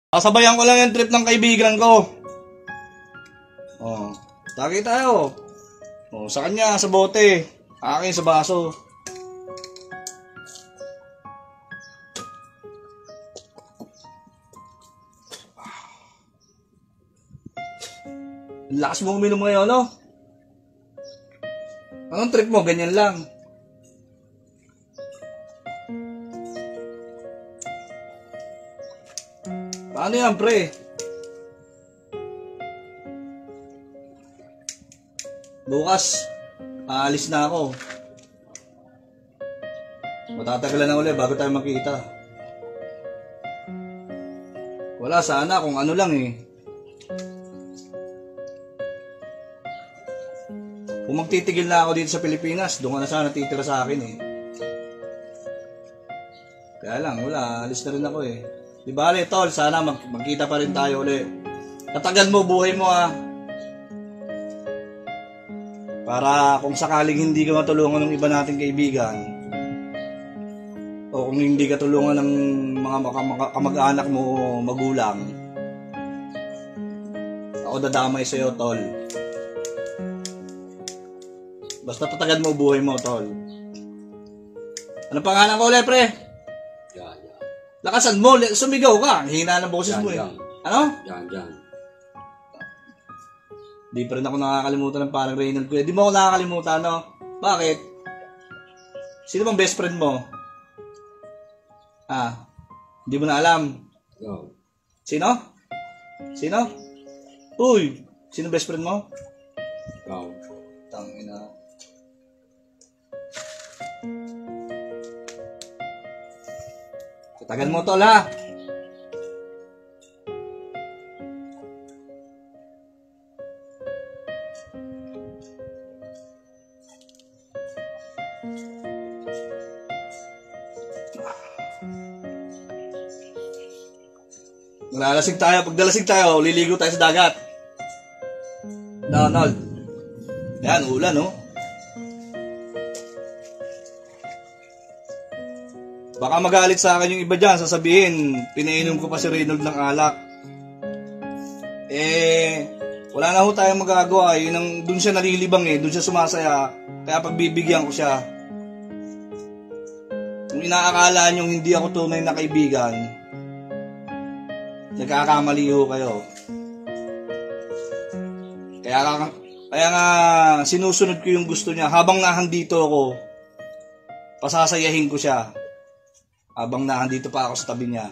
Kasabayan ko lang yung trip ng kaibigan ko. Oh, tagay tayo. Oh, sa kanya sa bote, akin sa baso. Lakas mo uminom ngayon, no? Anong trip mo? Ganyan lang. Paano yan, pre? Bukas, aalis na ako. Matatagalan na ulit bago tayo makita. Wala, sana kung ano lang eh. Kung magtitigil na ako dito sa Pilipinas, doon ka na sana titira sa akin eh. Kaya lang, wala, alis na rin ako eh. Di bale, tol, sana magkita pa rin tayo ulit. Tatagan mo buhay mo ah. Para kung sakaling hindi ka matulungan ng iba nating kaibigan, o kung hindi ka tulungan ng mga kamag-anak mo o magulang, ako dadamay sa'yo, tol. Basta tatagan mo buhay mo, tol. Ano pangalan ko ulit, pre? Lakasan mo, sumigaw ka. Hina ng boses mo eh. Ano? Yan. Di pa rin ako nakakalimutan ng parang Reynald ko. Di mo ako nakakalimutan, no? Bakit? Sino bang best friend mo? Di mo na alam? No. Sino? Uy, sino best friend mo? No. Tangina. Tagal mo, tol, ha? Maglalasig tayo. Pagdalasig tayo, liligo tayo sa dagat. Donald. Yan, ulan, no? Baka magalit sa akin yung iba dyan, sasabihin, pinainom ko pa si Reynold ng alak. Wala na ho tayong magagawa. Doon siya nalilibang eh, doon siya sumasaya. Kaya pagbibigyan ko siya. Kung inaakala nyo hindi ako tunay na kaibigan, nagkakamali ho kayo. Kaya nga sinusunod ko yung gusto niya. Habang nahandito ako, pasasayahin ko siya. Habang nahandito pa ako sa tabi niya.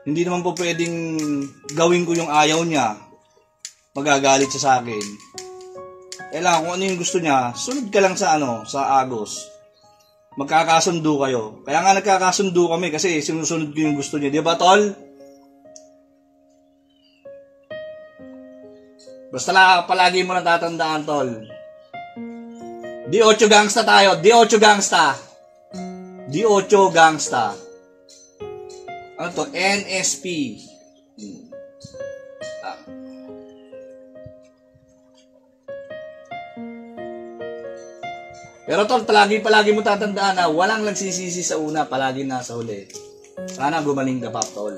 Hindi naman po pwedeng gawin ko yung ayaw niya. Magagalit siya sa akin. Kailangan kung ano yung gusto niya, sunod ka lang sa sa agos. Magkakasundo kayo. Kaya nga nagkakasundo kami kasi sinusunod ko yung gusto niya. Di ba, tol? Basta palagi mo natatandaan, tol. D8 gangsta tayo. D8 gangsta. D8 gangsta. Ano to? NSP. Pero tol, palagi mo tatandaan na walang nagsisisi sa una, palagi nasa huli. Sana gumaling ka pa, tol.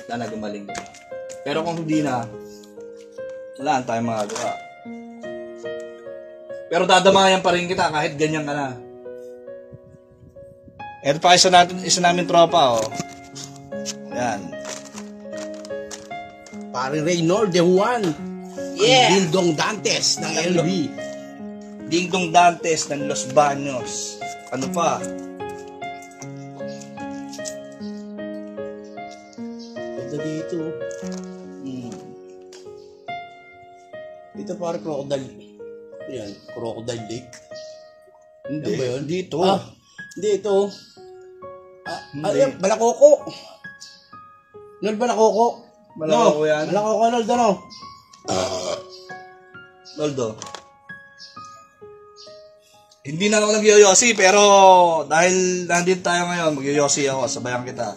Sana gumaling ka pa. Pero kung hindi na, wala tayong magagawa. Pero dadamayan pa rin kita kahit ganyan ka na. Ito pa isa namin tropa, oh. Yan. Pare Reynold, the one. Yeah. Dingdong Dantes ng LB. Dingdong Dantes ng Los Baños. Ano pa? Ito dito. Dito pare crocodile. Yan, crocodile lake. Hindi. Yan ba yun? Dito. Dito. Ayun, Balakoko. Nol Balakoko. Balakoko yan? Balakoko, Nol, ano? Noldo. Hindi na ako nag-yoyosi, pero dahil nandito tayo ngayon, mag-yoyosi ako, sabayan kita.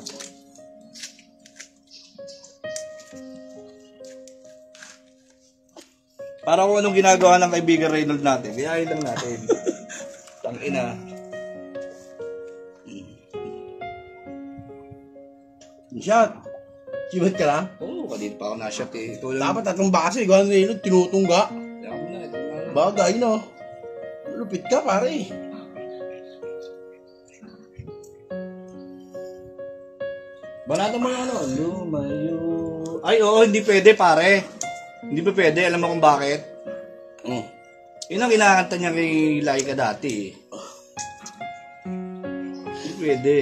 Para kung anong ginagawa ng kaibigan Reynold natin, gayahin lang natin. Tangina. Shot. Sibat ka lang? Oo, kanina pa ako na-shot eh. Ikaw lang. Dapat tatlong base, ikaw ang nilod, tinutungga. Kaya ako na, ito na. Bagay, no? Lupit ka, pare. Banatan mo yung ano, lumayo. Ay, oo, hindi pwede, pare. Hindi pa pwede, alam mo kung bakit? Yun ang kinakanta niya kay Laika dati. Hindi pwede.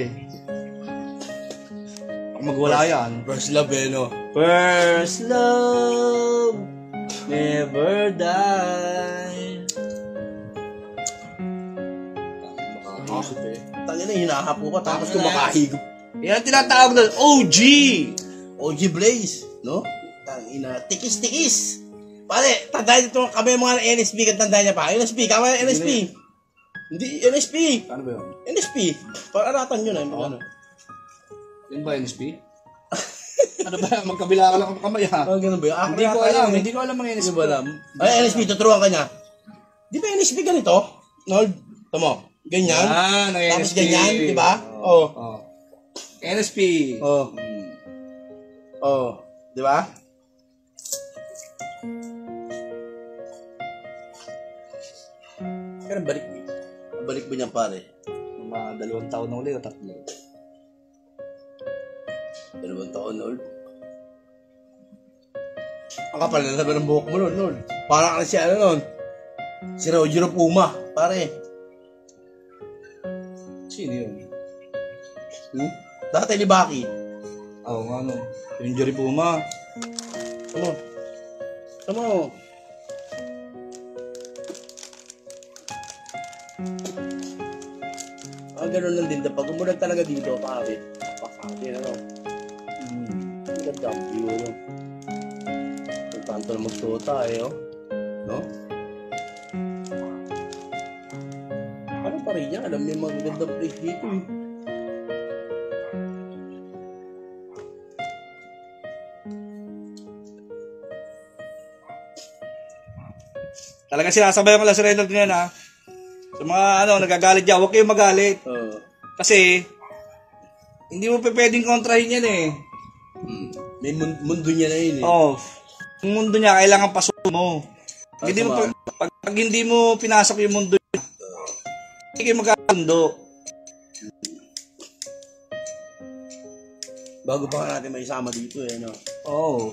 Baka magwala yan. First love, eh, no? First love never die. Makakasip eh. Tangina, hinahapo ka, tapos kumakahigop. Yan ang tinatawag na OG. OG Blaze, no? Tangina, tikis-tikis. Pare, tandaan ito kami mga NSP, kan tandaan niya pa. NSP, kama NSP. Hindi, NSP. Ano ba yun? NSP. Pararatan yun, eh. Ano? Yun ba NSP? Ano ba? Magkabila ka lang ang kamay ha? Ah, ganun ba yun? Hindi ko alam. Hindi ko alam ang NSP. Hindi ba alam? Ay, NSP, tuturuan ka niya. Di ba NSP ganito? Nold, tamo. Ganyan. Ah, ng Tapos NSP. ganyan, di ba? Oo. Oh. NSP. Oo. Oo. Di ba? Pero balik mo niyan, pare. Mga 2 taon na uli o 3. 2 taon, Nold. Ang kapal na naman ng buhok mo nun, Nold. Parang ka na si ano nun. Si Roger Puma, pare. Sino yun? Dati ni Baki. Oo nga no. Yung Jerry Puma. Ano? Ano? Ganun lang din. Pag umulan talaga dito, pakapit. Pakapit, ano? Maganda ang view, no? Kung tanto na magtuta, eh, oh. No? Ano pa rin yan? Alam niyo yung magagandang place dito, eh. Talaga sinasabayan ko lang si Reynald ngayon ha. Sa mga nagagalit dyan, huwag kayong magalit. Kasi, hindi mo pa pwedeng kontrahin yan eh. May mundo niya na yun, eh. Oo. Yung mundo niya, kailangan pasukin mo. Hindi mo pag hindi mo pinasok yung mundo niya, hindi kayo magkakasundo. Bago pa nga natin may isama dito, eh, no? Oo.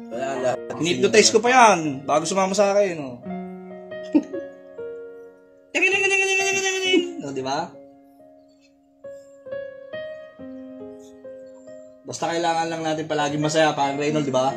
Wala lahat. Hinipnotize ko pa yan, bago sumama sa akin, no? No, di ba? Basta kailangan lang natin palagi masaya, parang Reynold, di ba?